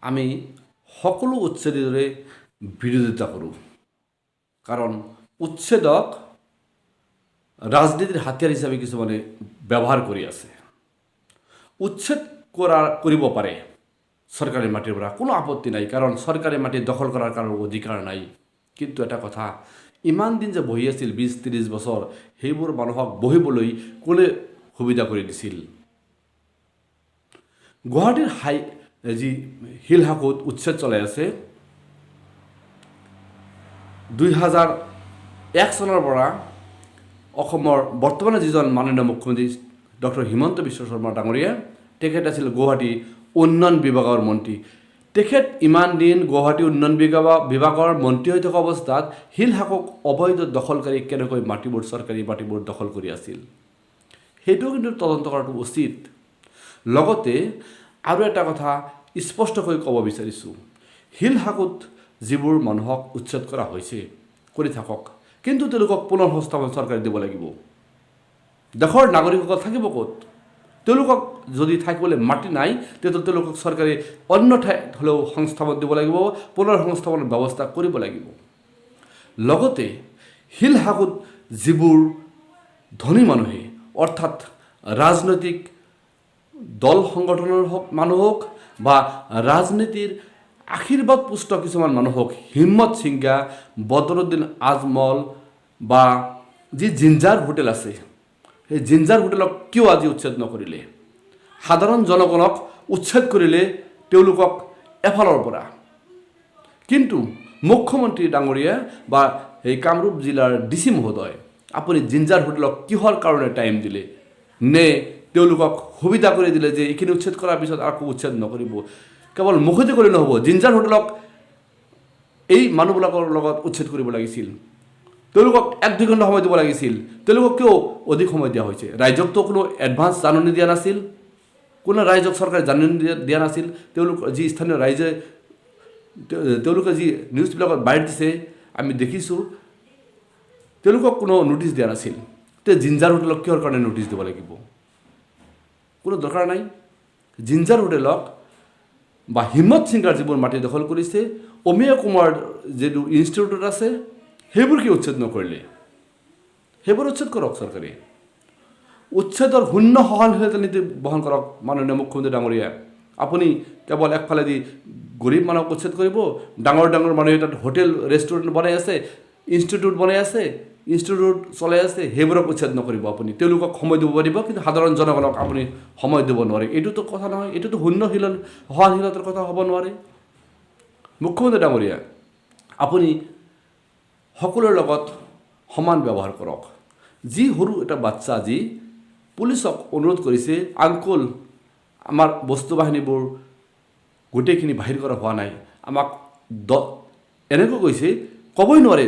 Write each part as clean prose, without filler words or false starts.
আমি সকলো উচ্ছেদৰে বিৰোধিতা কৰোঁ কাৰণ উচ্ছেদক ৰাজনীতিৰ হাতিয়াৰ হিচাপে কিছুমানে ব্যৱহাৰ কৰি আছে উচ্ছেদ কৰিব পাৰে চৰকাৰী মাটিৰ পৰা কোনো আপত্তি নাই কাৰণ চৰকাৰী মাটি দখল কৰাৰ কাৰো অধিকাৰ নাই কিন্তু এটা কথা ইমান দিন যে বহি আছিল 20-30 বছৰ সেইবোৰ মানুহক বহিবলৈ কোনে সুবিধা কৰি দিছিল গুৱাহাটীৰ যি শিলহাকোত উচ্ছেদ চলাই আছে 2001 চনৰ পৰা অসমৰ বৰ্তমানে যিজন মাননীয় মুখ্যমন্ত্ৰী ডক্টৰ হিমন্ত বিশ্ব শৰ্মা ডাঙৰীয়া তেখেত আছিল গুৱাহাটী উন্নয়ন বিভাগৰ মন্ত্ৰী তেখেত ইমান দিন গুৱাহাটী উন্নয়ন বিভাগৰ মন্ত্ৰী হৈ থকা অৱস্থাত শিলহাকক অবৈধ দখলকাৰী কেনেকৈ মাটিবোৰ চৰকাৰী মাটিবোৰ দখল কৰি আছিল সেইটো কিন্তু তদন্ত কৰাটো উচিত লগতে আৰু এটা কথা স্পষ্টকৈ ক'ব বিচাৰিছোঁ শিলহাকত যিবোৰ মানুহক উচ্ছেদ কৰা হৈছে কৰি থাকক কিন্তু তেওঁলোকক পুনৰ সংস্থাপন চৰকাৰে দিব লাগিব দেশৰ নাগৰিকসকল থাকিব ক'ত তেওঁলোকক যদি থাকিবলৈ মাটি নাই তেতিয়া তেওঁলোকক চৰকাৰে অন্য ঠাইত হ'লেও সংস্থাপন দিব লাগিব পুনৰ সংস্থাপনৰ ব্যৱস্থা কৰিব লাগিব লগতে শিলহাকত যিবোৰ ধনী মানুহে অৰ্থাৎ ৰাজনৈতিক দল সংগঠনৰ মানুহ হওক বা ৰাজনীতিৰ আশীৰ্বাদ পুষ্ট কিছুমান মানুহ হওক হিম্মত সিংহা বদৰুদ্দিন আজমল বা যি জিঞ্জাৰ হোটেল আছে সেই জিঞ্জাৰ হোটেলক কিয় আজি উচ্ছেদ নকৰিলে সাধাৰণ জনগণক উচ্ছেদ কৰিলে তেওঁলোকক এফালৰ পৰা কিন্তু মুখ্যমন্ত্ৰী ডাঙৰীয়া বা এই কামৰূপ জিলাৰ ডিচি মহোদয় আপুনি জিঞ্জাৰ হোটেলক কিহৰ কাৰণে টাইম দিলে নে তেওঁলোকক সুবিধা কৰি দিলে যে এইখিনি উচ্ছেদ কৰাৰ পিছত আকৌ উচ্ছেদ নকৰিব কেৱল মুখতে কৰি নহ'ব জিঞ্জাৰ হোটেলক এই মানুহবিলাকৰ লগত উচ্ছেদ কৰিব লাগিছিল তেওঁলোকক 1-2 ঘণ্টা সময় দিব লাগিছিল তেওঁলোকক কিয় অধিক সময় দিয়া হৈছে ৰাইজকতো কোনো এডভান্স জাননী দিয়া নাছিল কোনো ৰাইজক চৰকাৰে জাননী দিয়া নাছিল তেওঁলোক যি স্থানীয় ৰাইজে তেওঁলোকে যি নিউজবিলাকত বাইৰ দিছে আমি দেখিছোঁ তেওঁলোকক কোনো নোটিছ দিয়া নাছিল তে জিঞ্জাৰ হোটেলক কিহৰ কাৰণে নোটিছ দিব লাগিব কোনো দৰকাৰ নাই জিঞ্জাৰ হোটেলক বা হিম্মত সিংহাৰ যিবোৰ মাটি দখল কৰিছে অমিয় কুমাৰ যিটো ইনষ্টিটিউট আছে সেইবোৰ কি উচ্ছেদ নকৰিলে সেইবোৰ উচ্ছেদ কৰক চৰকাৰে উচ্ছেদৰ শূন্য সহনশীলতা নীতি বহন কৰক মাননীয় মুখ্যমন্ত্ৰী ডাঙৰীয়া আপুনি কেৱল একফালেদি গৰীব মানুহক উচ্ছেদ কৰিব ডাঙৰ ডাঙৰ মানুহে তাত হোটেল ৰেষ্টুৰেণ্ট বনাই আছে ইনষ্টিটিউট বনাই আছে ইনষ্টিটিউট চলাই আছে সেইবোৰক উচ্ছেদ নকৰিব আপুনি তেওঁলোকক সময় দিব পাৰিব কিন্তু সাধাৰণ জনগণক আপুনি সময় দিব নোৱাৰে এইটোতো কথা নহয় এইটোতো সহনশীলতাৰ কথা হ'ব নোৱাৰে মুখ্যমন্ত্ৰী ডাঙৰীয়া আপুনি সকলোৰে লগত সমান ব্যৱহাৰ কৰক যি সৰু এটা বাচ্চা যি পুলিচক অনুৰোধ কৰিছে আংকুল আমাৰ বস্তু বাহিনীবোৰ গোটেইখিনি বাহিৰ কৰা হোৱা নাই আমাক এনেকৈ কৈছে ক'বই নোৱাৰে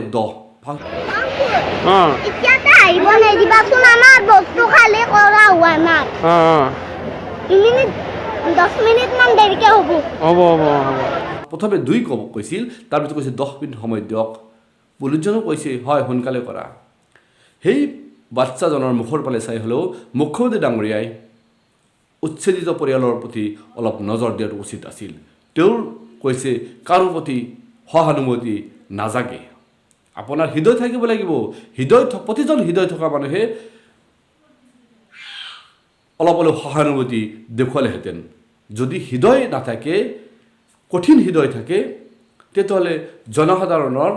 প্ৰথমে 2 কৈছিল তাৰপিছত কৈছে 10 মিনিট সময় দিয়ক পুলিচজনে কৈছে হয় সোনকালে কৰা সেই বাচ্চাজনৰ মুখৰ ফালে চাই হ'লেও মুখ্যমন্ত্ৰী ডাঙৰীয়াই উচ্ছেদিত পৰিয়ালৰ প্ৰতি অলপ নজৰ দিয়াটো উচিত আছিল তেওঁ কৈছে কাৰো প্ৰতি সহানুভূতি নাজাগে আপোনাৰ হৃদয় থাকিব লাগিব প্ৰতিজন হৃদয় থকা মানুহে অলপ অলপ সহানুভূতি দেখুৱালেহেঁতেন যদি হৃদয় নাথাকে কঠিন হৃদয় থাকে তেতিয়াহ'লে জনসাধাৰণৰ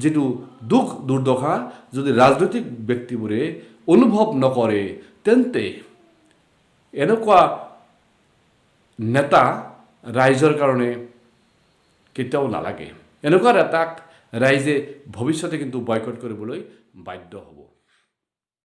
যিটো দুখ দুৰ্দশা যদি ৰাজনৈতিক ব্যক্তিবোৰে অনুভৱ নকৰে তেন্তে এনেকুৱা নেতা ৰাইজৰ কাৰণে কেতিয়াও নালাগে এনেকুৱা নেতাক ৰাইজে ভৱিষ্যতে কিন্তু বয়কট কৰিবলৈ বাধ্য হ'ব